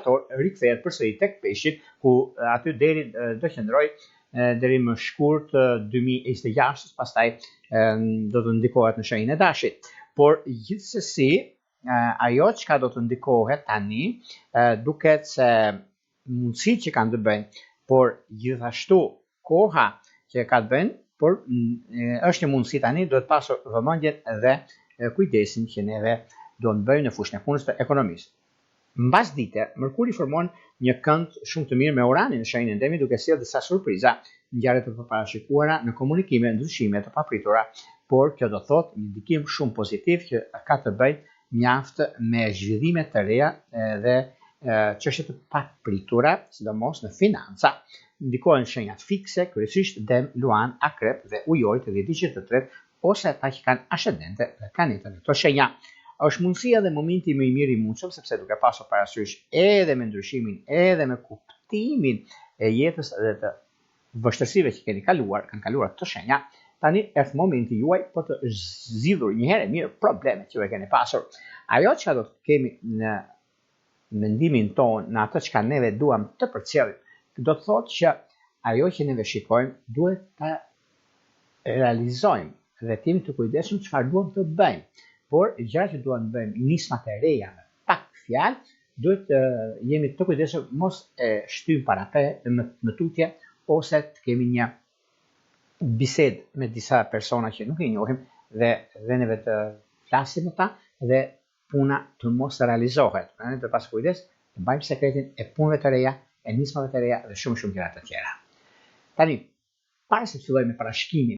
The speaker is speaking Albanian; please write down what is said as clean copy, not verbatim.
shtator rikthehet përsëri tek peshqit, ku aty deri do qëndroj deri më shkurt 2026, pastaj do të ndikohet në shenjën e dashit. Por gjithsesi, ajo çka do të ndikohet tani, duket se mundësitë që kanë të bëjnë, por gjithashtu koha që ka të bëjnë, por është një mundësi tani, do të pasur vëmendjen dhe kujdesin që neve do të bëjmë në fushën e punës të ekonomisë. Mbas dite, Mërkuri formon një kënd shumë të mirë me Uranin në shenjën e Endemit, duke sjellë disa surpriza, ngjarje të përparashikuara në komunikime, ndryshime të papritura, por kjo do thotë një ndikim shumë pozitiv që ka të bëjë mjaft me zhvillime të reja dhe çështje të papritura, sidomos në financa. Ndikohen shenjat fikse, kryesisht Dem, Luan, Akrep dhe Ujori të dhjeticit të tretë, ose ata që kanë ascendente dhe planetën në këto shenja. Është mundësia dhe momenti më i mirë i mundshëm, sepse duke pasur parasysh edhe me ndryshimin, edhe me kuptimin e jetës dhe të vështirësive që kanë kaluar këto shenja, tani është momenti juaj për të zgjidhur një herë mirë problemet që ju keni pasur. Ajo që do të kemi në mendimin tonë, në atë që neve duam të përcjellim, do të thotë që ajo që neve shikojmë duhet ta realizojmë dhe të jemi të kujdesshëm çfarë duam të bëjmë. Por gjërat që duam të bëjmë, nismat e reja me pak fjalë, duhet jemi të kujdesshëm mos e shtym parapre në tutje, ose të kemi një bisedë me disa persona që nuk i njohim dhe neve të flasim me ta dhe puna të mos realizohet. Ne të pas kujdes, të mbajmë sekretin e punëve të reja, e nismave të reja dhe shumë gjëra të tjera. Tani, para se të fillojmë me parashkimin